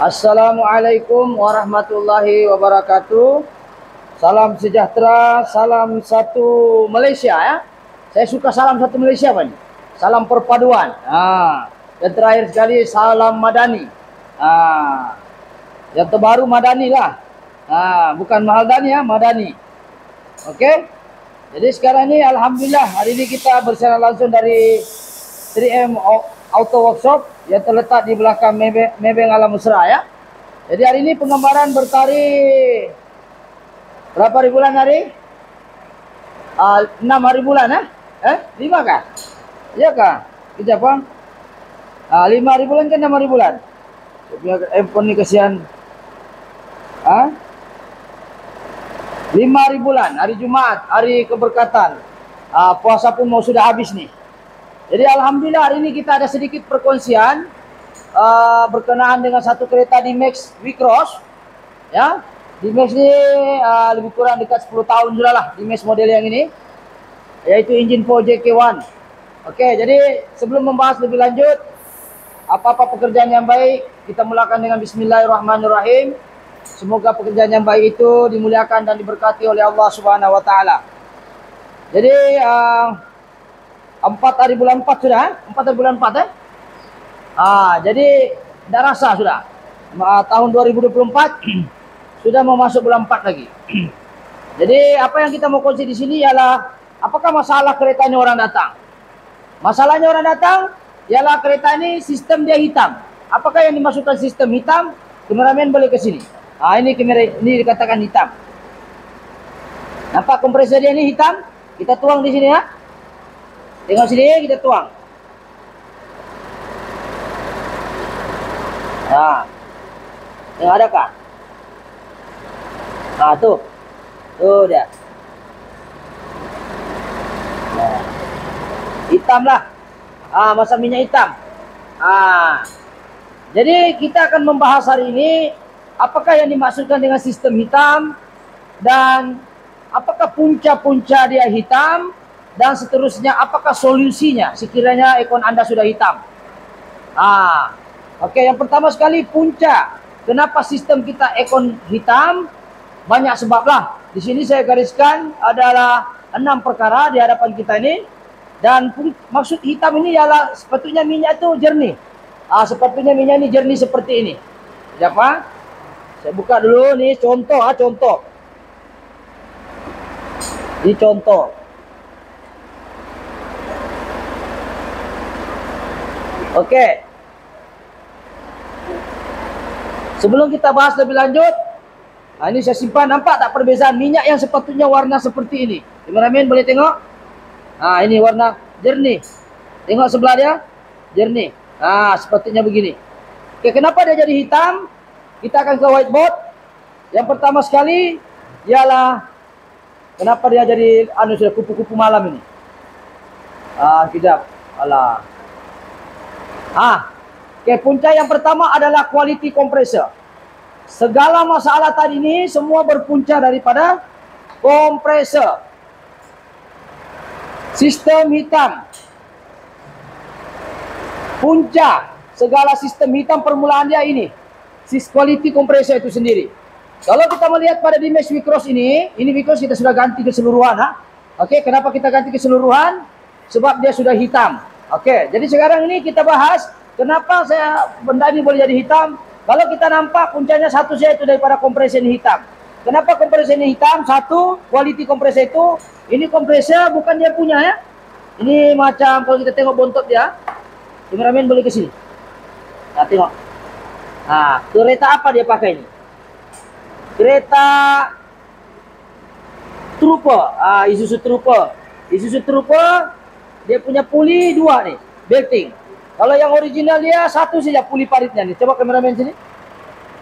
Assalamualaikum warahmatullahi wabarakatuh. Salam sejahtera, salam satu Malaysia ya. Saya suka salam satu Malaysia Pak. Salam perpaduan. Dan terakhir sekali salam madani. Yang terbaru madani lah. Bukan Mahaldani ya, madani. Oke. Jadi sekarang ini alhamdulillah hari ini kita bersiaran langsung dari 3M Auto Workshop yang terletak di belakang Maybank Alam Mesra ya. Jadi hari ini penggambaran bertarikh berapa hari bulan hari? 6 hari bulan 5 kah? Iya kah? Kejap bang. 5 hari bulan kan 6 hari bulan. Biar handphone ni kesian. 5 hari bulan, hari Jumaat, hari keberkatan. Puasa pun mau sudah habis nih. Jadi alhamdulillah hari ini kita ada sedikit perkongsian berkenaan dengan satu kereta D-Max V-Cross ya. D-Max ini lebih kurang dekat 10 tahun sudah lah D-Max model yang ini, yaitu engine 4JK1. Oke, jadi sebelum membahas lebih lanjut apa-apa pekerjaan yang baik, kita mulakan dengan Bismillahirrahmanirrahim. Semoga pekerjaan yang baik itu dimuliakan dan diberkati oleh Allah Subhanahu wa taala. Jadi 4 hari bulan 4 sudah, 4 hari bulan 4 jadi dah rasa sudah. Tahun 2024 sudah mau masuk bulan 4 lagi. Jadi apa yang kita mau kongsi di sini ialah apakah masalah kereta ini orang datang? Masalahnya orang datang ialah kereta ini sistem dia hitam. Apakah yang dimaksudkan sistem hitam? Kameramen boleh ke sini. Ini kamera ini dikatakan hitam. Nampak kompresor dia ini hitam? Kita tuang di sini ya. Tengok sini kita tuang. Tengok ada kah? Tuh. Tuh dia. Hitam lah. Masa minyak hitam. Jadi kita akan membahas hari ini apakah yang dimaksudkan dengan sistem hitam dan apakah punca-punca dia hitam dan seterusnya, apakah solusinya sekiranya ekon Anda sudah hitam. Oke, yang pertama sekali punca. Kenapa sistem kita ekon hitam? Banyak sebab lah. Di sini saya gariskan adalah 6 perkara di hadapan kita ini. Dan maksud hitam ini ialah sepatutnya minyak itu jernih. Sepatutnya minyak ini jernih seperti ini. Siapa? Saya buka dulu nih contoh, contoh. Ini contoh. Oke. Sebelum kita bahas lebih lanjut, ini saya simpan. Nampak tak perbezaan minyak yang sepatutnya warna seperti ini? Kameramen boleh tengok? Ini warna jernih. Tengok sebelah dia, jernih. Sepatutnya begini. Oke, kenapa dia jadi hitam? Kita akan ke whiteboard. Yang pertama sekali ialah kenapa dia jadi sudah kupu-kupu malam ini? Kejap. Oke, punca yang pertama adalah quality compressor. Segala masalah tadi ini semua berpunca daripada kompresor. Sistem hitam. Punca segala sistem hitam permulaan dia ini. Quality compressor itu sendiri. Kalau kita melihat pada D-Max V-Cross ini V-Cross kita sudah ganti keseluruhan. Oke, kenapa kita ganti keseluruhan? Sebab dia sudah hitam. Oke, jadi sekarang ini kita bahas kenapa benda ini boleh jadi hitam. Kalau kita nampak puncanya satu saja itu daripada kompresor ini hitam. Kenapa kompresor ini hitam? Satu, quality kompresor itu. Ini kompresor bukan dia punya ya. Ini macam kalau kita tengok bontot dia. Kameramen boleh ke sini. Tengok. Kereta apa dia pakai ini? Kereta Trooper. Isuzu Trooper. Isuzu Trooper dia punya puli 2 nih, belting. Kalau yang original dia satu saja puli paritnya nih. Coba kameramen sini.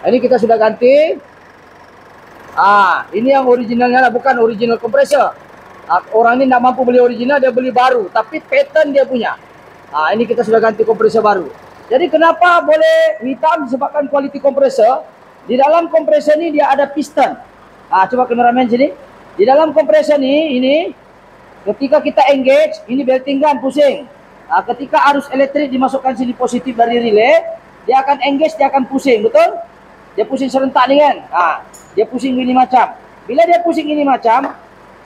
Ini kita sudah ganti. Ini yang originalnya lah, bukan original kompresor. Orang ini tidak mampu beli original, dia beli baru, tapi pattern dia punya. Ini kita sudah ganti kompresor baru. Jadi kenapa boleh hitam? Disebabkan quality kompresor. Di dalam kompresor ini dia ada piston. Coba kameramen sini. Di dalam kompresor ini ketika kita engage, ini belting gun pusing. Ketika arus elektrik dimasukkan sini positif dari relay, dia akan engage, dia akan pusing, betul? Dia pusing serentak nih kan. Dia pusing ini macam. Bila dia pusing ini macam,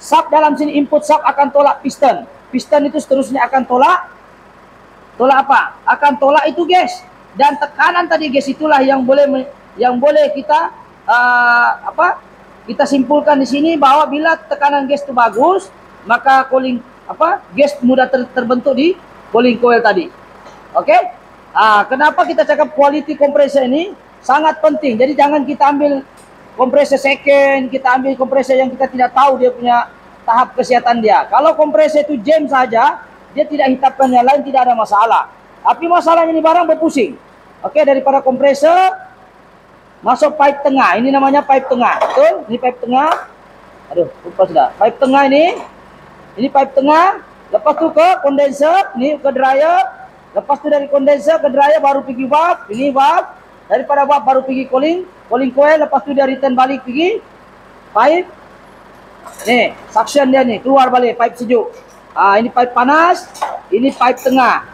sub dalam sini, input sub akan tolak piston. Piston itu seterusnya akan tolak apa? Akan tolak itu gas. Dan tekanan tadi gas itulah yang boleh kita kita simpulkan di sini bahwa bila tekanan gas itu bagus, maka gas mudah terbentuk di cooling coil tadi. Oke? Kenapa kita cakap quality compressor ini sangat penting. Jadi jangan kita ambil kompresor second, kita ambil kompresor yang kita tidak tahu dia punya tahap kesehatan dia. Kalau kompresor itu jam saja, dia tidak hitapkan yang lain, tidak ada masalah. Tapi masalahnya ini barang berpusing. Oke, daripada kompresor masuk pipe tengah. Ini namanya pipe tengah. Betul? Ini pipe tengah. Aduh, lupa sudah. Pipe tengah ini pipe tengah. Lepas tu ke kondenser, ini ke dryer. Lepas tu dari kondenser ke dryer baru pergi valve. Ini valve. Daripada valve baru pergi cooling coil. Lepas tu dia return balik pergi pipe. Nih, suction dia nih, keluar balik pipe sejuk. Ini pipe panas, ini pipe tengah.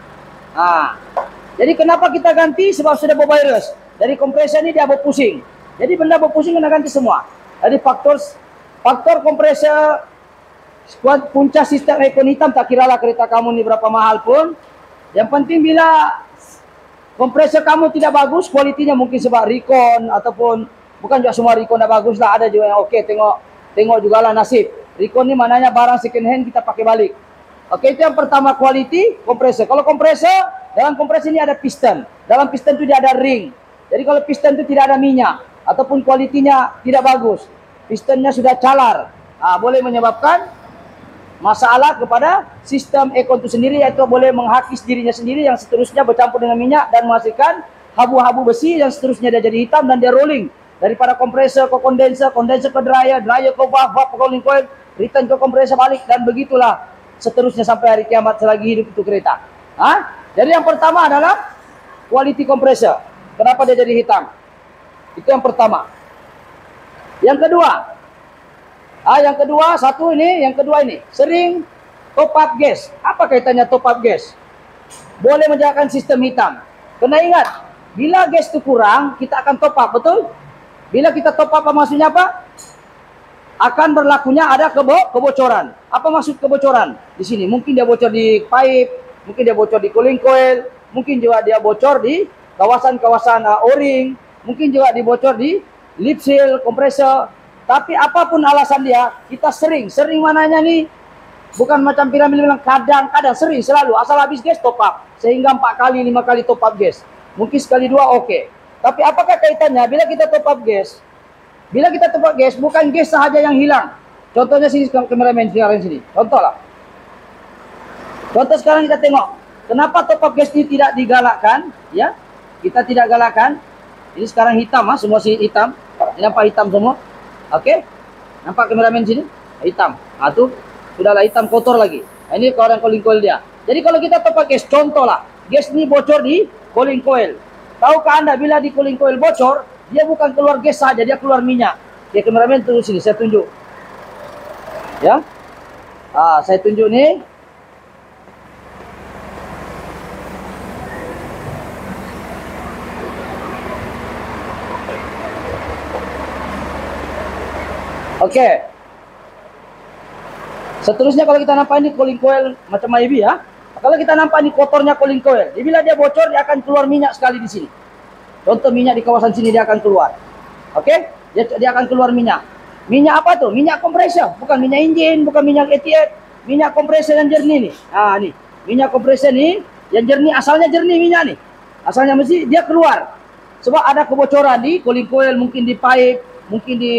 Jadi kenapa kita ganti? Sebab sudah bervirus. Dari kompresor ini dia berpusing. Jadi benda berpusing kena ganti semua. Jadi faktor kompresor punca sistem aircon hitam, tak kiralah kereta kamu ni berapa mahal pun. Yang penting bila kompresor kamu tidak bagus, kualitinya mungkin sebab recon ataupun bukan juga semua recon dah bagus lah. Ada juga yang okey, tengok jugalah nasib. Recon ni maknanya barang second hand kita pakai balik. Okey, itu yang pertama, quality kompresor. Kalau kompresor, dalam kompresor ini ada piston. Dalam piston itu dia ada ring. Jadi kalau piston itu tidak ada minyak ataupun kualitinya tidak bagus, pistonnya sudah calar, boleh menyebabkan masalah kepada sistem aircon itu sendiri, yaitu boleh menghakis dirinya sendiri yang seterusnya bercampur dengan minyak dan menghasilkan habu-habu besi yang seterusnya dia jadi hitam dan dia rolling daripada kompresor ke kondenser, kondenser ke dryer, dryer ke valve, valve ke cooling coil, return ke kompresor balik, dan begitulah seterusnya sampai hari kiamat selagi hidup itu kereta. Jadi yang pertama adalah quality kompresor. Kenapa dia jadi hitam? Itu yang pertama. Yang kedua, yang kedua ini sering top up gas. Apa kaitannya top up gas? Boleh menjadikan sistem hitam. Kena ingat, bila gas itu kurang, kita akan top up, betul? Bila kita top up, maksudnya apa? Akan berlakunya ada kebocoran. Apa maksud kebocoran? Di sini mungkin dia bocor di pipe, mungkin dia bocor di cooling coil, mungkin juga dia bocor di kawasan-kawasan O-ring, mungkin juga dibocor di lip seal, kompresor. Tapi apapun alasan dia, kita sering mananya nih, bukan macam piramid bilang kadang-kadang, sering, selalu, asal habis gas top up, sehingga 4 kali 5 kali top up gas. Mungkin sekali 2 oke. Tapi apakah kaitannya bila kita top up gas? Bila kita top up gas, bukan gas sahaja yang hilang. Contohnya sini, kameramen sekarang sini, contoh lah. Contoh sekarang kita tengok, kenapa top up gas ini tidak digalakkan, ya? Kita tidak galakkan. Ini sekarang hitam, semua sini hitam. Ini nampak hitam semua. Oke? Nampak kameramen sini? Hitam. Tuh, sudahlah hitam kotor lagi. Ini kawasan cooling coil dia. Jadi kalau kita top up gas, contoh lah, gas ini bocor di cooling coil. Tahukah Anda bila di cooling coil bocor, dia bukan keluar gas saja, dia keluar minyak. Oke, kameramen tunggu sini, saya tunjuk. Ya. Saya tunjuk nih. Oke. Seterusnya kalau kita nampak ini cooling coil macam IB ya. Kalau kita nampak ini kotornya cooling coil. Jadi bila dia bocor, dia akan keluar minyak sekali di sini. Contoh minyak di kawasan sini dia akan keluar. Oke? Dia akan keluar minyak. Minyak apa tuh? Minyak kompresor, bukan minyak enjin, bukan minyak ETF. Minyak kompresor yang jernih nih. Nih. Minyak kompresor nih yang jernih, asalnya jernih minyak nih. Asalnya mesti dia keluar. Sebab ada kebocoran di cooling coil, mungkin di pipe, mungkin di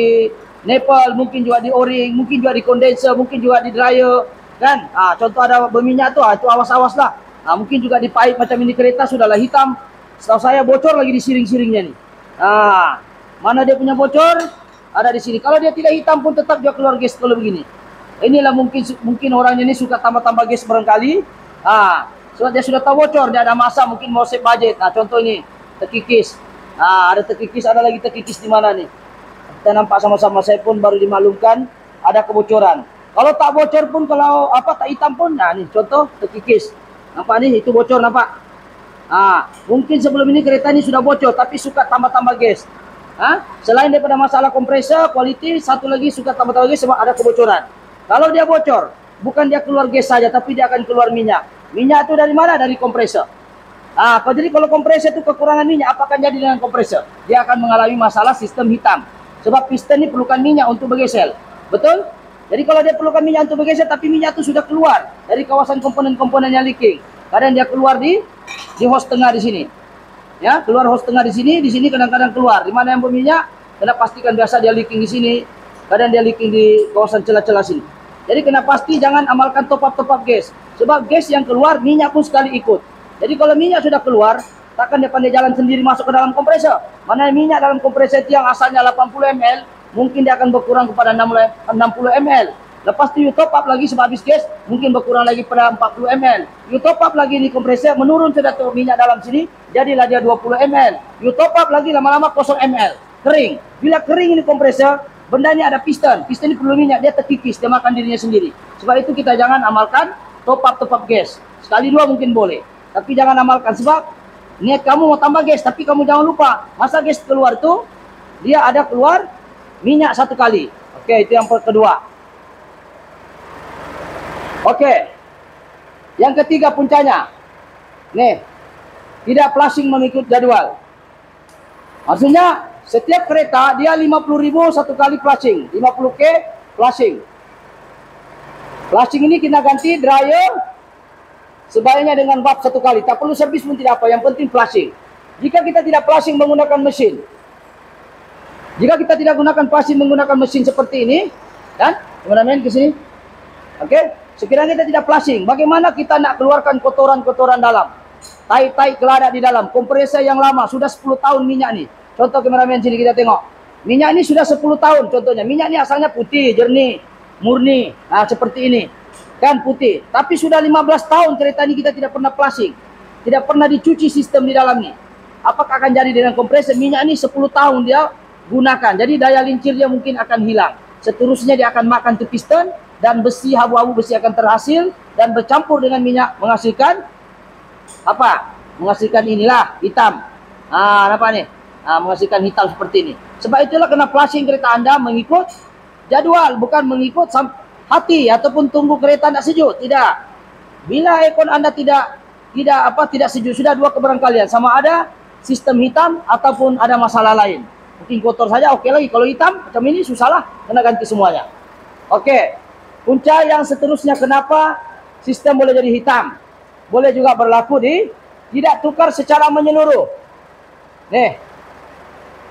nipple, mungkin juga di O-ring, mungkin juga di kondenser, mungkin juga di dryer, kan? Contoh ada berminyak tuh, itu awas-awas lah. Mungkin juga di pipe macam ini kereta sudahlah hitam. Setahu saya bocor lagi di siring-siringnya nih. Mana dia punya bocor? Ada di sini. Kalau dia tidak hitam pun tetap dia keluar gas kalau begini. Inilah mungkin orangnya ini suka tambah-tambah gas barangkali. Sebab dia sudah tahu bocor, dia ada masa mungkin mau save budget. Contoh ini terkikis. Ada terkikis, ada lagi terkikis di mana nih? Kita nampak sama-sama, saya pun baru dimaklumkan ada kebocoran. Kalau tak bocor pun, kalau tak hitam pun, nih contoh terkikis. Nampak nih, itu bocor nampak. Mungkin sebelum ini kereta ini sudah bocor, tapi suka tambah-tambah gas. Selain daripada masalah kompresor, quality, satu lagi suka tambah lagi sebab ada kebocoran. Kalau dia bocor, bukan dia keluar gas saja, tapi dia akan keluar minyak. Minyak itu dari mana? Dari kompresor. Jadi kalau kompresor itu kekurangan minyak, apa akan jadi dengan kompresor? Dia akan mengalami masalah sistem hitam. Sebab piston ini perlukan minyak untuk bergesel. Betul? Jadi kalau dia perlukan minyak untuk bergesel, tapi minyak itu sudah keluar dari kawasan komponen-komponen yang leaking. Kadang dia keluar di hose tengah di sini. Ya, keluar hose tengah di sini kadang-kadang keluar. Di mana yang berminyak, kena pastikan biasa dia leaking di sini. Kadang dia leaking di kawasan celah-celah sini. Jadi kena pasti jangan amalkan top up gas. Sebab gas yang keluar, minyak pun sekali ikut. Jadi kalau minyak sudah keluar, takkan dia pandai jalan sendiri masuk ke dalam kompresor. Mana minyak dalam kompresor itu yang asalnya 80 ml, mungkin dia akan berkurang kepada 60 ml. Lepas itu you top up lagi sebab habis gas, mungkin berkurang lagi pada 40 ml. You top up lagi di kompresor, menurun sudah tuh minyak dalam sini, jadilah dia 20 ml. You top up lagi lama-lama 0 ml. Kering. Bila kering ini kompresor, benda ini ada piston. Piston ini perlu minyak, dia terkikis, dia makan dirinya sendiri. Sebab itu kita jangan amalkan top up gas. Sekali dua mungkin boleh. Tapi jangan amalkan sebab niat kamu mau tambah gas, tapi kamu jangan lupa masa gas keluar tuh dia ada keluar minyak satu kali. Oke, itu yang kedua. Oke, yang ketiga puncanya, nih tidak flashing mengikut jadwal. Maksudnya setiap kereta dia 50.000 satu kali flashing, 50K flashing. Flashing ini kita ganti dryer sebaiknya dengan bab satu kali, tak perlu servis pun tidak apa, yang penting flashing. Jika kita tidak flashing menggunakan mesin, seperti ini, kan? Kameramen ke sini. Oke, sekiranya kita tidak flashing, bagaimana kita nak keluarkan kotoran-kotoran dalam? Tai-tai kelada di dalam, kompresor yang lama, sudah 10 tahun minyak nih. Contoh kameramen sini kita tengok. Minyak ini sudah 10 tahun contohnya. Minyak ini asalnya putih, jernih, murni. Seperti ini. Kan putih, tapi sudah 15 tahun kereta ini kita tidak pernah flashing, tidak pernah dicuci sistem di dalam ini. Apakah akan jadi dengan kompresor? Minyak ini 10 tahun dia gunakan, jadi daya lincir dia mungkin akan hilang. Seterusnya dia akan makan ke piston dan besi, abu-abu besi akan terhasil dan bercampur dengan minyak menghasilkan apa? Menghasilkan inilah hitam. Apa nih? Menghasilkan hitam seperti ini. Sebab itulah kena flashing kereta Anda mengikut jadwal, bukan mengikut hati ataupun tunggu kereta tidak sejuk. Tidak. Bila aircon Anda tidak sejuk, sudah dua kebarangkalian, sama ada sistem hitam ataupun ada masalah lain. Mungkin kotor saja oke lagi. Kalau hitam macam ini susahlah, kena ganti semuanya. Oke. Punca yang seterusnya, kenapa sistem boleh jadi hitam? Boleh juga berlaku di tidak tukar secara menyeluruh. Nih.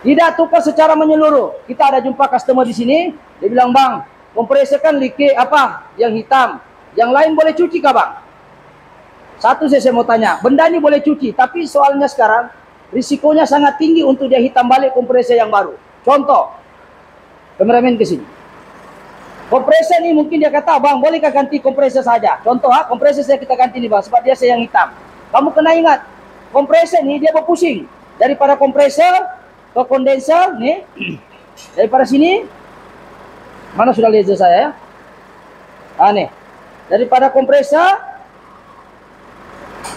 Tidak tukar secara menyeluruh. Kita ada jumpa customer di sini, dia bilang, "Bang, kompresor kan leakage yang hitam, yang lain boleh cuci kah bang?" Satu saya mau tanya, benda ini boleh cuci, tapi soalnya sekarang risikonya sangat tinggi untuk dia hitam balik kompresor yang baru. Contoh, kameramen ke sini. Kompresor ini mungkin dia kata, "Bang, bolehkah ganti kompresor saja?" Contoh, kompresor saya kita ganti nih bang, sebab dia yang hitam. Kamu kena ingat, kompresor ini dia berpusing daripada kompresor ke kondensor nih, daripada sini. Mana sudah laser saya ya? Nih. Daripada kompresor.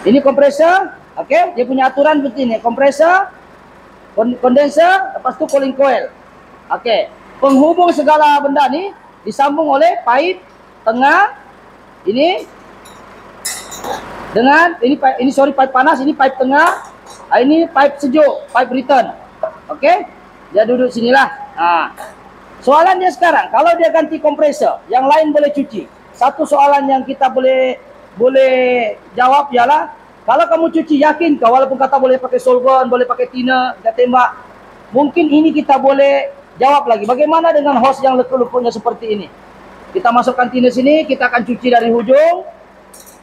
Ini kompresor. Oke. Dia punya aturan seperti ini. Kompresor. Kondensor. Lepas itu cooling coil. Oke. Penghubung segala benda nih disambung oleh pipe tengah. Ini. Dengan. Ini pipe panas. Ini pipe tengah. Ini pipe sejuk. Pipe return. Oke. Dia duduk sinilah. Soalannya sekarang, kalau dia ganti kompresor, yang lain boleh cuci. Satu soalan yang kita boleh jawab ialah, kalau kamu cuci yakin kau, walaupun kata boleh pakai solvent, boleh pakai thinner, kita tembak, mungkin ini kita boleh jawab lagi. Bagaimana dengan hose yang lekuk-lekuknya seperti ini? Kita masukkan thinner sini, kita akan cuci dari hujung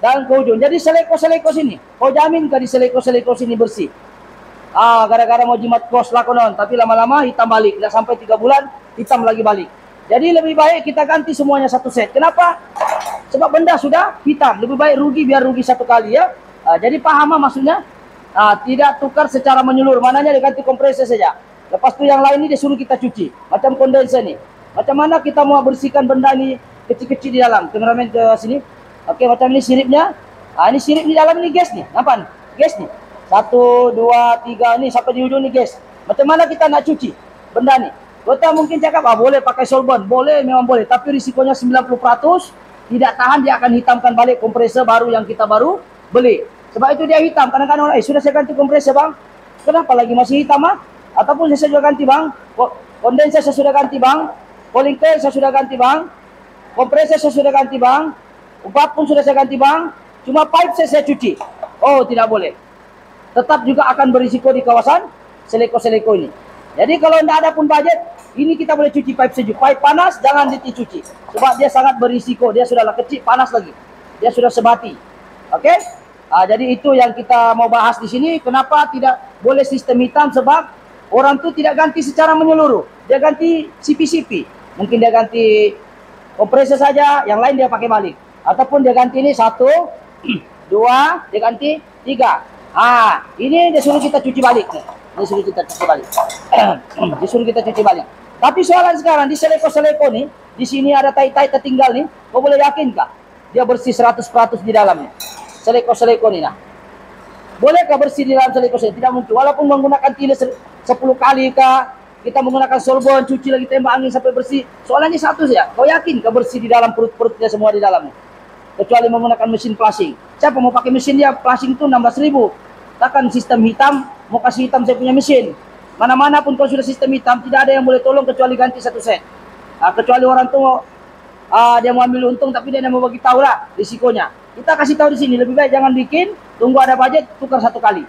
dan ke ujung. Jadi seleko-seleko sini, kau jaminkah di seleko-seleko sini bersih? Gara-gara mau jimat kos lah konon, tapi lama-lama hitam balik. Tidak sampai 3 bulan, hitam lagi balik. Jadi lebih baik kita ganti semuanya satu set. Kenapa? Sebab benda sudah hitam. Lebih baik rugi biar rugi satu kali ya. Jadi paham maksudnya? Tidak tukar secara menyeluruh. Mananya diganti kompresor saja. Lepas itu yang lain ini dia suruh kita cuci. Macam kondensor nih. Macam mana kita mau bersihkan benda ini kecil-kecil di dalam? Kameramen ke sini. Oke, macam ini siripnya. Ini sirip di dalam ini gas nih. Nampak? Gas nih. 1, 2, 3 ini sampai di ujung ni guys. Macam mana kita nak cuci? benda ni. Kota mungkin cakap, boleh pakai solvent. Boleh, memang boleh. Tapi risikonya 90%, tidak tahan, dia akan hitamkan balik kompresor baru yang kita baru beli. Sebab itu dia hitam. Kadang-kadang orang, sudah saya ganti kompresor bang. Kenapa lagi masih hitam ah? Ataupun saya sudah ganti bang. Kondenser saya sudah ganti bang. Cooling coil saya sudah ganti bang. Kompresor saya sudah ganti bang. Ubat pun sudah saya ganti bang. Cuma pipe saya cuci. Oh, tidak boleh. Tetap juga akan berisiko di kawasan seleko-seleko ini. Jadi kalau tidak ada pun budget, ini kita boleh cuci pipe sejuk. Pipe panas jangan dicuci. Sebab dia sangat berisiko. Dia sudahlah kecil, panas lagi. Dia sudah sebati. Oke? Jadi itu yang kita mau bahas di sini. Kenapa tidak boleh sistem hitam? Sebab orang tu tidak ganti secara menyeluruh. Dia ganti CP-CP. Mungkin dia ganti kompresor saja, yang lain dia pakai balik. Ataupun dia ganti ini 1, 2, dia ganti 3. Ini dia suruh kita cuci balik. Dia suruh kita cuci balik. Dia suruh kita cuci balik. Tapi soalan sekarang, di seleko-seleko nih, di sini ada tai-tai tertinggal nih, kau boleh yakinkah? Dia bersih 100% di dalamnya. Seleko-seleko nih nah. Bolehkah bersih di dalam seleko-seleko? Tidak mungkin. Walaupun menggunakan tiller 10 kali kah, kita menggunakan solvent, cuci lagi tembak angin sampai bersih. Soalannya satu saja, kau yakin kah bersih di dalam perut-perutnya semua di dalamnya? Kecuali menggunakan mesin flashing. Siapa mau pakai mesin dia flashing itu 16.000. Takkan sistem hitam, mau kasih hitam saya punya mesin. Mana-mana pun kalau sudah sistem hitam, tidak ada yang boleh tolong kecuali ganti 1 set. Kecuali orang tu dia mau ambil untung tapi dia mau bagi tahu lah risikonya. Kita kasih tahu di sini, lebih baik jangan bikin, tunggu ada budget, tukar 1 kali.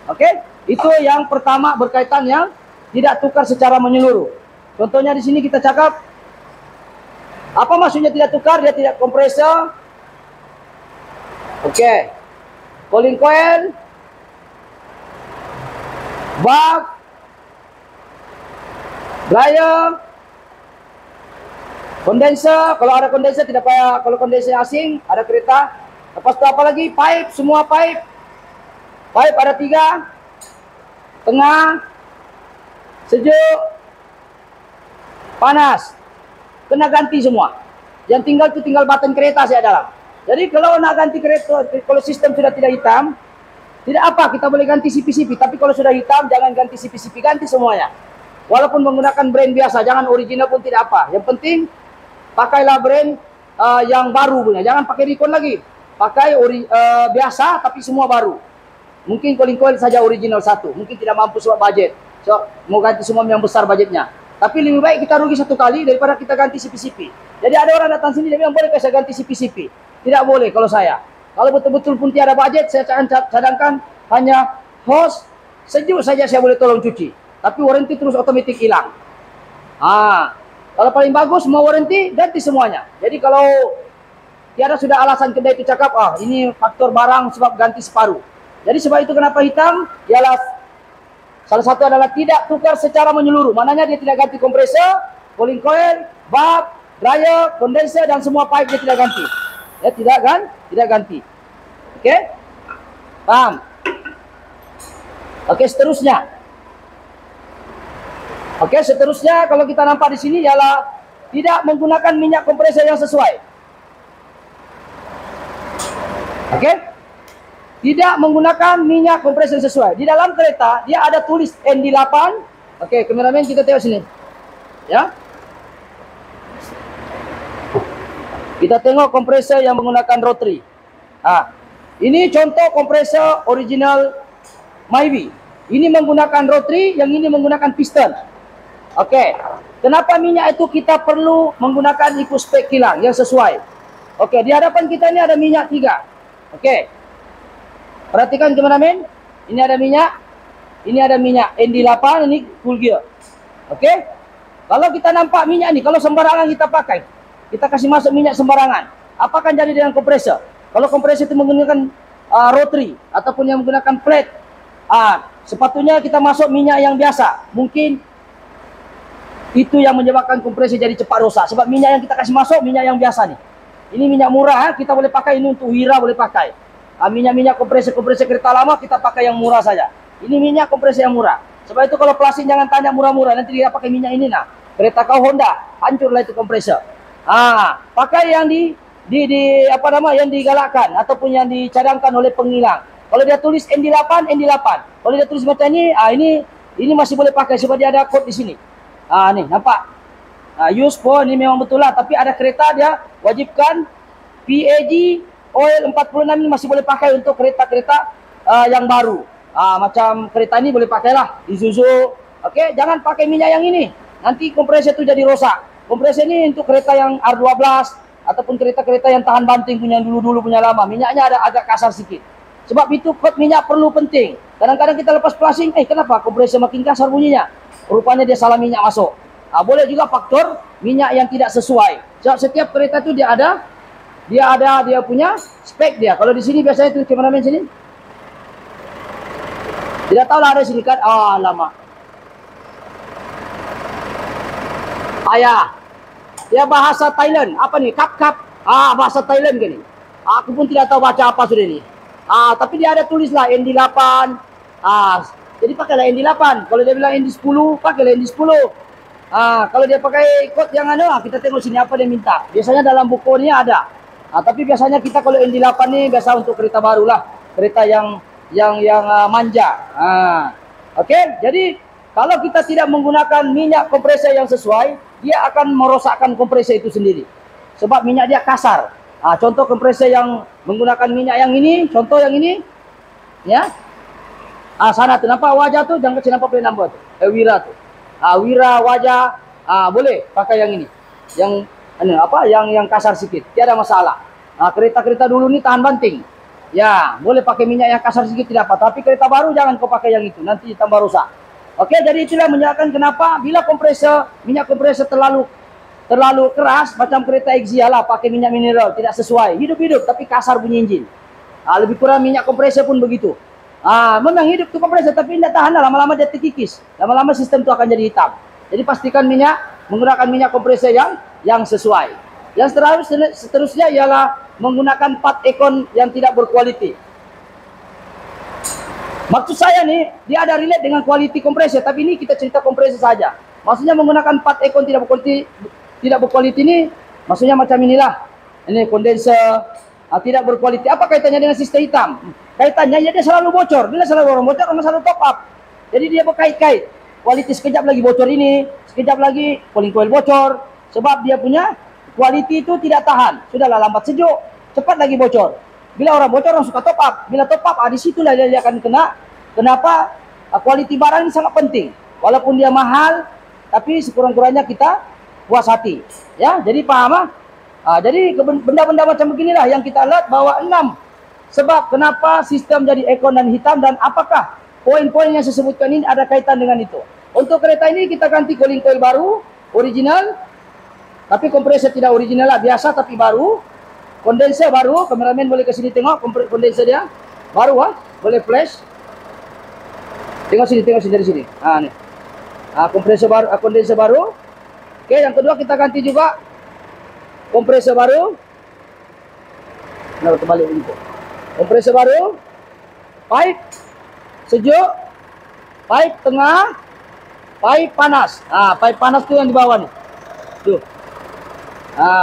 Oke? Itu yang pertama berkaitan yang tidak tukar secara menyeluruh. Contohnya di sini kita cakap, apa maksudnya tidak tukar? Dia tidak kompresor. Oke. Cooling coil, bag, dryer, kondenser. Kalau ada kondenser tidak payah, kalau kondenser asing ada kereta. Lepas itu apa lagi? Pipe, semua pipe. Pipe ada 3. Tengah, sejuk, panas. Kena ganti semua. Yang tinggal itu tinggal button kereta saya dalam. Jadi kalau nak ganti kereta, kalau sistem sudah tidak hitam, tidak apa, kita boleh ganti CP-CP. Tapi kalau sudah hitam, jangan ganti CP-CP, ganti semuanya. Walaupun menggunakan brand biasa, jangan original pun tidak apa. Yang penting, pakailah brand yang baru punya. Jangan pakai Recon lagi. Pakai biasa, tapi semua baru. Mungkin cooling coil saja original 1. Mungkin tidak mampu sebab budget. So, mau ganti semua yang besar budgetnya. Tapi lebih baik kita rugi 1 kali daripada kita ganti CP-CP. Jadi ada orang datang sini, dia bilang, boleh saya ganti CP-CP? Tidak boleh kalau saya. Kalau betul-betul pun tiada budget, saya akan cadangkan hanya hose sejuk saja saya boleh tolong cuci. Tapi warranty terus otomatis hilang. Kalau paling bagus mau warranty, ganti semuanya. Jadi kalau tiada sudah alasan kedai itu cakap, ini faktor barang sebab ganti separuh. Jadi sebab itu kenapa hitam, ialah salah satu adalah tidak tukar secara menyeluruh. Maknanya dia tidak ganti kompresor, cooling coil, bab, dryer, kondenser dan semua pipe dia tidak ganti. Ya, tidak ganti. Oke? Paham? Oke, seterusnya. Kalau kita nampak di sini ialah tidak menggunakan minyak kompresor yang sesuai. Oke? Tidak menggunakan minyak kompresor yang sesuai. Di dalam kereta dia ada tulis ND8. Oke, kameramen kita tengok sini. Ya. Kita tengok kompresor yang menggunakan rotary. Ini contoh kompresor original Myvi. Ini menggunakan rotary, yang ini menggunakan piston. Oke. Kenapa minyak itu kita perlu menggunakan ikut spek kilang yang sesuai? Oke, di hadapan kita ini ada minyak 3. Oke. Perhatikan kameramen. Ini ada minyak. Ini ada minyak ND8, ini full gear. Oke. Kalau kita nampak minyak ini, kalau sembarangan kita pakai, kita kasih masuk minyak sembarangan, apa akan jadi dengan kompresor? Kalau kompresor itu menggunakan rotary ataupun yang menggunakan plate, sepatutnya kita masuk minyak yang biasa. Mungkin itu yang menyebabkan kompresor jadi cepat rosak. Sebab minyak yang kita kasih masuk minyak yang biasa nih. Ini minyak murah, kita boleh pakai ini untuk wira boleh pakai. Minyak-minyak kompresor kereta lama kita pakai yang murah saja. Ini minyak kompresor yang murah. Sebab itu kalau plastik jangan tanya murah-murah, nanti dia pakai minyak ini nah. Kereta kau Honda, hancurlah itu kompresor. Pakai yang yang digalakkan ataupun yang dicadangkan oleh pengilang. Kalau dia tulis ND8. Kalau dia tulis macam ini, ini masih boleh pakai sebab dia ada kod di sini. Nih nampak. Use for ni memang betul lah, tapi ada kereta dia wajibkan PAG oil 46 ini masih boleh pakai untuk kereta-kereta yang baru. Macam kereta ini boleh pakailah Isuzu. Okey, jangan pakai minyak yang ini. Nanti kompresor itu jadi rosak. Kompresor ini untuk kereta yang R12 ataupun kereta-kereta yang tahan banting punya dulu-dulu punya lama. Minyaknya ada agak kasar sedikit. Sebab itu kod minyak perlu penting. Kadang-kadang kita lepas flushing, kenapa kompresor makin kasar bunyinya? Rupanya dia salah minyak masuk. Boleh juga faktor minyak yang tidak sesuai. Sebab setiap kereta itu dia punya spek dia. Kalau di sini biasanya itu cameraman sini. Tidak tahu lah ada sini kan. Lama. Dia bahasa Thailand. Apa nih? Kap. Bahasa Thailand ke ni? Aku pun tidak tahu baca apa sudah ni. Tapi dia ada tulis lah ND8. Jadi pakailah ND8. Kalau dia bilang ND10, pakailah ND10. Kalau dia pakai kod yang kita tengok sini apa dia minta. Biasanya dalam buku ni ada. Tapi biasanya kita kalau ND8 ni biasa untuk kereta baru lah. Kereta yang manja. Okey, jadi kalau kita tidak menggunakan minyak kompresor yang sesuai, dia akan merosakkan kompresor itu sendiri. Sebab minyak dia kasar. Contoh kompresor yang menggunakan minyak yang ini, contoh yang ini, ya. Sana tu nampak wajah tu, jangan kecil nampak plate number tu. Wira tu. Wira wajah, boleh pakai yang ini. Yang kasar sikit, tiada masalah. Kereta-kereta dulu ni tahan banting. Ya, boleh pakai minyak yang kasar sedikit tidak apa. Tapi kereta baru jangan kau pakai yang itu, nanti tambah rusak. Okey, jadi itulah menjelaskan kenapa bila minyak kompresor terlalu keras macam kereta Exia lah pakai minyak mineral tidak sesuai. Hidup tapi kasar bunyi enjin. Lebih kurang minyak kompresor pun begitu. Memang hidup tu kompresor tapi tidak tahan lah, lama-lama dia terkikis. Lama-lama sistem tu akan jadi hitam. Jadi pastikan menggunakan minyak kompresor yang sesuai. Yang seterusnya ialah menggunakan part aircon yang tidak berkualiti. Maksud saya ni, dia ada relate dengan kualiti kompresor, tapi ini kita cerita kompresor saja. Maksudnya menggunakan part aircon tidak berkualiti ni, maksudnya macam inilah. Ini kondenser tidak berkualiti. Apa kaitannya dengan sistem hitam? Kaitannya dia selalu bocor. Bila selalu orang bocor, orang selalu top up. Jadi dia berkait-kait. Kualiti sekejap lagi bocor ini, sekejap lagi cooling coil bocor. Sebab dia punya kualiti itu tidak tahan. Sudahlah lambat sejuk, cepat lagi bocor. Bila orang bocor, orang suka top up. Bila top up, di situlah dia akan kena. Kenapa? Kualiti barang ini sangat penting. Walaupun dia mahal, tapi sekurang-kurangnya kita puas hati. Ya, jadi paham? Jadi benda-benda macam beginilah yang kita lihat bawa 6. Sebab kenapa sistem jadi aircon dan hitam dan apakah poin-poin yang saya sebutkan ini ada kaitan dengan itu. Untuk kereta ini kita ganti cooling coil baru, original. Tapi kompresor tidak original lah, biasa tapi baru. Kondenser baru, kameramen boleh ke sini tengok kondenser dia. Baru boleh flash. Tengok sini dari sini. Ni. Kompresor baru, kondenser baru. Okey, yang kedua kita ganti juga kompresor baru. Nah, terbalik begitu. Kompresor baru. Pipe sejuk, pipe tengah, pipe panas. Pipe panas tu yang di bawah ni. Tuh.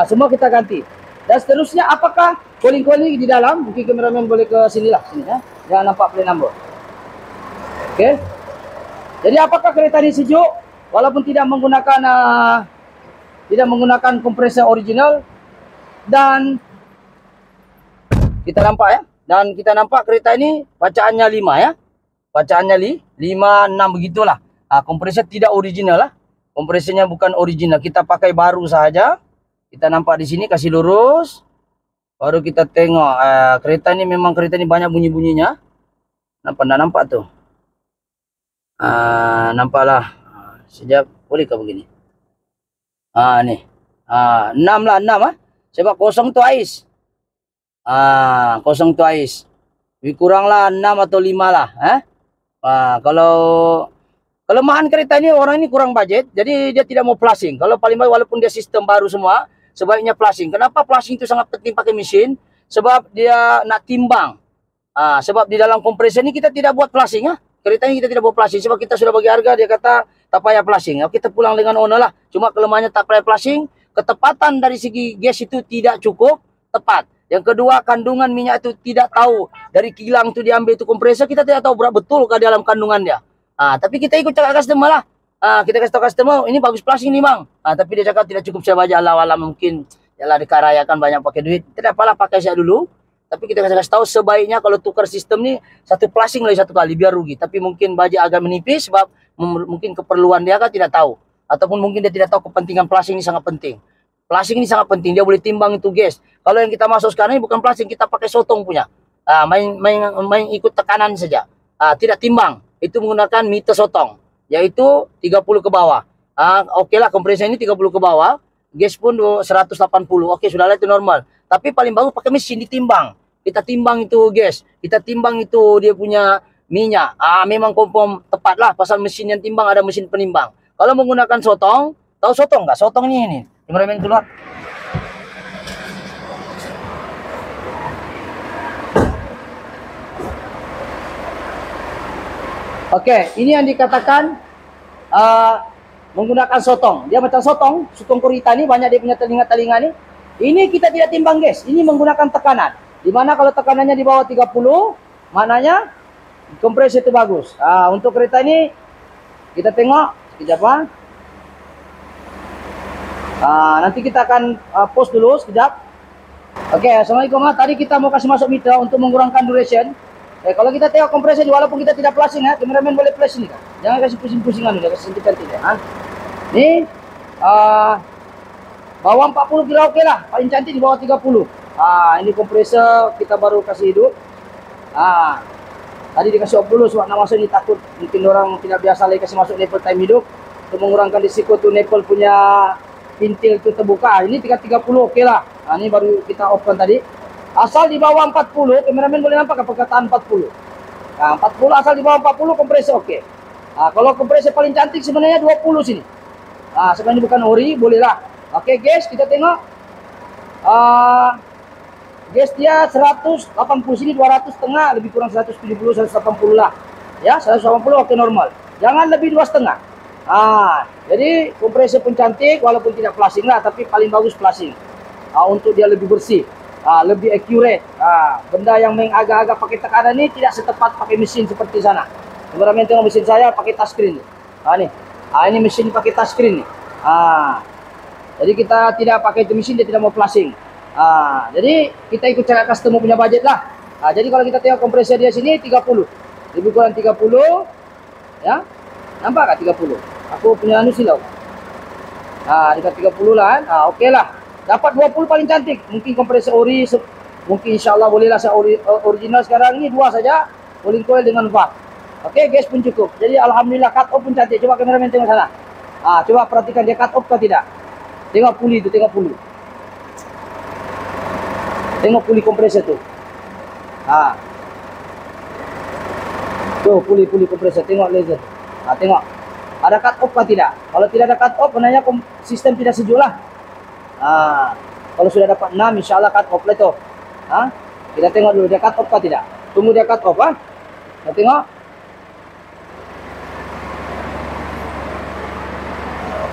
Semua kita ganti. Dan seterusnya apakah cooling coil ni di dalam? Mungkin kameramen boleh ke sini lah, sini ya. Jangan nampak plate number. Okey. Jadi apakah kereta ini sejuk walaupun tidak menggunakan kompresor original dan kita nampak ya. Dan kita nampak kereta ini bacaannya 5 ya. Bacaannya 5 6 begitulah. Kompresor tidak original lah. Kompresornya bukan original. Kita pakai baru saja. Kita nampak di sini, kasih lurus. Baru kita tengok. Kereta ini memang banyak bunyi-bunyinya. Nampak tuh. Nampaklah. Sejak bolehkah begini? Ni. 6 lah, 6 Sebab kosong tu ais. Kosong tu ais. Lebih kuranglah 6 atau 5 lah. Kalau kelemahan kereta ini, orang ini kurang budget, jadi dia tidak mau flushing. Kalau paling baik walaupun dia sistem baru semua, sebaiknya flushing. Kenapa flushing itu sangat penting pakai mesin? Sebab dia nak timbang. Sebab di dalam kompresor ini kita tidak buat flushing. Kereta ini kita tidak buat flushing. Sebab kita sudah bagi harga, dia kata tak payah flushing. Kita pulang dengan owner lah. Cuma kelemahannya tak payah flushing. Ketepatan dari segi gas itu tidak cukup tepat. Yang kedua, kandungan minyak itu tidak tahu. Dari kilang itu diambil itu kompresor, kita tidak tahu berapa betul ke dalam kandungan dia. Tapi kita ikut cakap customer lah. Kita kasih tahu customer, ini bagus flashing nih bang. Tapi dia cakap tidak cukup saya baca, alah mungkin yalah dikarayakan banyak pakai duit. Tidak apalah, pakai saya dulu. Tapi kita kasih tahu sebaiknya kalau tukar sistem nih satu flashing lagi satu kali biar rugi. Tapi mungkin baja agak menipis sebab mungkin keperluan dia kan tidak tahu. Ataupun mungkin dia tidak tahu kepentingan flashing ini sangat penting. Flashing ini sangat penting, dia boleh timbang itu guys. Kalau yang kita masuk sekarang ini bukan flashing, kita pakai sotong punya. Main ikut tekanan saja. Tidak timbang. Itu menggunakan meter sotong, yaitu 30 ke bawah. Oke lah, kompresor ini 30 ke bawah. Gas pun 180. Oke, sudah lah itu normal. Tapi paling bagus pakai mesin ditimbang. Kita timbang itu gas, kita timbang itu dia punya minyak. Memang confirm tepat lah pasal mesin yang timbang ada mesin penimbang. Kalau menggunakan sotong, tahu sotong nggak? Sotongnya ini, kameramen keluar. Oke, ini yang dikatakan menggunakan sotong. Dia macam sotong kurita ini, banyak dia punya telinga-telinga nih. Ini kita tidak timbang guys, ini menggunakan tekanan. Dimana kalau tekanannya di bawah 30, maknanya kompresi itu bagus. Untuk kereta ini kita tengok sekejap. Nanti kita akan post dulu sekejap. Oke, assalamualaikum. Tadi kita mau kasih masuk meter untuk mengurangkan duration. Kalau kita tengok kompresi walaupun kita tidak flashing ya, kameramen boleh flash ini kan. Jangan kasih pusing-pusingan udah, kasih cantik ya. Ini bawah 40 kira oke lah, paling cantik di bawah 30. Ini kompresor kita baru kasih hidup. Tadi dikasih off dulu sebab nak masuk ini takut mungkin orang tidak biasa lagi kasih masuk nipple time hidup untuk mengurangkan risiko tuh nipple punya pintil itu terbuka. Ini 30 oke lah. Ini baru kita off kan tadi. Asal di bawah 40, kameramen boleh nampak perkataan 40. 40 asal di bawah 40 kompresor oke. Kalau kompresor paling cantik sebenarnya 20 sini. Sebenarnya bukan ori, bolehlah. Oke guys, kita tengok. Gas dia 180 sini 200 setengah, lebih kurang 170 180 lah. Ya, 180 oke normal. Jangan lebih 2,5. Jadi kompresor pun cantik walaupun tidak flashing lah, tapi paling bagus flashing. Untuk dia lebih bersih, lebih accurate. Benda yang agak-agak pakai tekanan ini tidak setepat pakai mesin seperti sana. Kameramen tengok mesin saya pakai touchscreen. Ini mesin pakai touchscreen nih. Jadi kita tidak pakai itu mesin, dia tidak mau flashing. Jadi kita ikut cara customer punya budget lah. Jadi kalau kita tengok kompresor dia sini 30, lebih kurang 30, ya, nampak gak 30? Aku punya anu silau. Dekat 30 lah kan. Oke lah, dapat 20 paling cantik. Mungkin kompresor ori, mungkin insyaallah bolehlah saya original sekarang ini 2 saja, cooling coil dengan valve. Oke, gas pun cukup. Jadi alhamdulillah cut off pun cantik. Coba kameramen tengok sana. Coba perhatikan dia cut off atau tidak. Tengok puli itu, tengok puli. Tengok puli kompresor tu. Tuh puli kompresor, tengok laser. Tengok. Ada cut off atau tidak? Kalau tidak ada cut off, maknanya sistem tidak sejuk lah. Kalau sudah dapat 6, insyaallah cut off lah tu. Kita tengok dulu dia cut off atau tidak. Tunggu dia cut off. Kita tengok.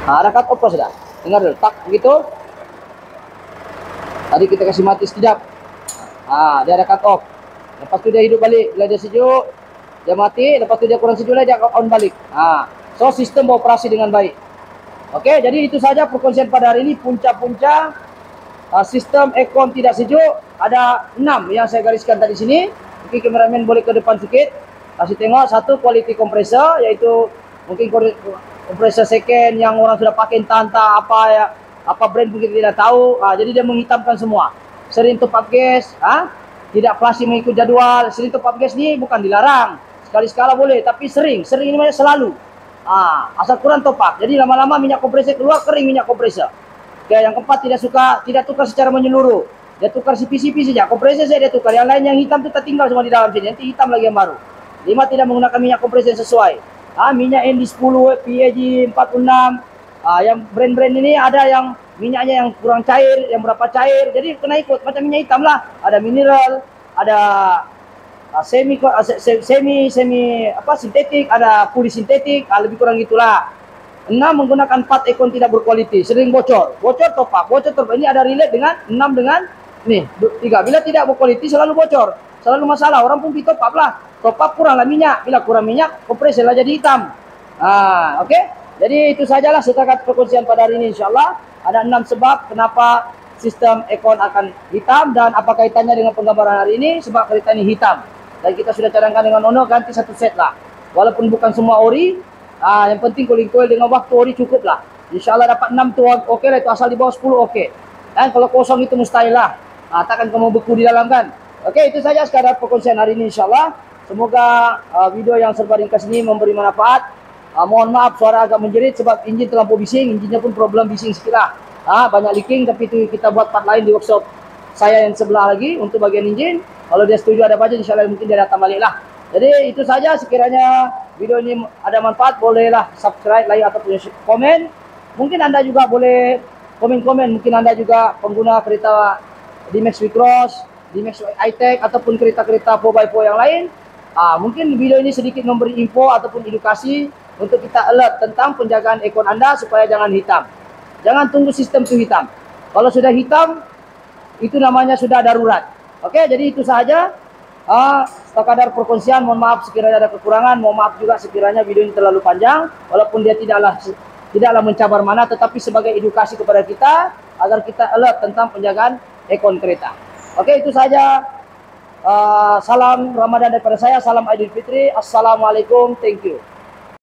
Ada cut off sudah. Dengar dulu, tak begitu. Tadi kita kasih mati sekejap. Dia ada cut off. Lepas tu dia hidup balik. Bila dia sejuk, dia mati. Lepas tu dia kurang sejuk lagi, dia on balik. So sistem beroperasi dengan baik. Oke, jadi itu saja perkongsian pada hari ini. Punca-punca sistem aircon tidak sejuk. Ada 6 yang saya gariskan tadi sini. Mungkin kameramen boleh ke depan sedikit. Kasih tengok satu quality kompresor, yaitu mungkin kompresor second yang orang sudah pakai entah apa brand mungkin tidak tahu. Jadi dia menghitamkan semua. Sering top up gas, tidak flashing mengikut jadwal. Sering top up gas ni bukan dilarang, sekali-sekala boleh, tapi sering ini macam selalu. Asal kurang top up. Jadi lama-lama minyak kompresor keluar, kering minyak kompresor. Yang keempat, tidak tukar secara menyeluruh. Dia tukar CP-CP saja. Kompresor saya dia tukar. Yang lain yang hitam tu tertinggal semua di dalam sini. Nanti hitam lagi yang baru. 5, tidak menggunakan minyak kompresor yang sesuai. Minyak ND10, PAG 46. Yang brand-brand ini ada yang minyaknya yang kurang cair, yang berapa cair. Jadi kena ikut macam minyak hitam lah. Ada mineral, ada semi sintetik, ada polisintetik, lebih kurang gitulah. 6, menggunakan part aircon tidak berkualiti, sering bocor top up. Ini ada relate dengan 6 dengan nih 3. Bila tidak berkualiti selalu bocor, selalu masalah. Orang pun top up lah. Top up kuranglah minyak. Bila kurang minyak, kompresor lah jadi hitam. Oke. Jadi itu sajalah setakat perkongsian pada hari ini, insyaallah. Ada 6 sebab kenapa sistem ekon akan hitam dan apa kaitannya dengan penggambaran hari ini. Sebab kereta ini hitam dan kita sudah cadangkan dengan Ono, ganti satu set lah, walaupun bukan semua ori. Yang penting cooling dengan waktu ori cukup lah. InsyaAllah dapat 6 tu oke lah, itu asal di bawah 10 oke. Dan kalau kosong itu mustahil lah. Takkan kamu beku di dalam kan. Oke, itu saja sekadar perkongsian hari ini, insyaallah. Semoga video yang serba ringkas ini memberi manfaat. Mohon maaf suara agak menjerit sebab enjin terlampau bising, enjinnya pun problem bising sikit lah. Banyak leaking, tapi itu kita buat part lain di workshop saya yang sebelah lagi untuk bagian enjin. Kalau dia setuju ada budget, insyaallah mungkin dia datang balik lah. Jadi itu saja, sekiranya video ini ada manfaat, bolehlah subscribe, like ataupun komen. Mungkin Anda juga boleh komen-komen, mungkin Anda juga pengguna kereta D-Max V-Cross, D-Max I-Tech ataupun kereta-kereta 4x4 yang lain. Mungkin video ini sedikit memberi info ataupun edukasi untuk kita alert tentang penjagaan ekon Anda supaya jangan hitam. Jangan tunggu sistem itu hitam. Kalau sudah hitam, itu namanya sudah darurat. Oke, jadi itu saja. Sekadar perkongsian, mohon maaf sekiranya ada kekurangan, mohon maaf juga sekiranya video ini terlalu panjang, walaupun dia tidaklah mencabar mana, tetapi sebagai edukasi kepada kita agar kita alert tentang penjagaan ekon kereta. Oke, itu saja. Salam Ramadan daripada saya, salam Idul Fitri. Assalamualaikum, thank you.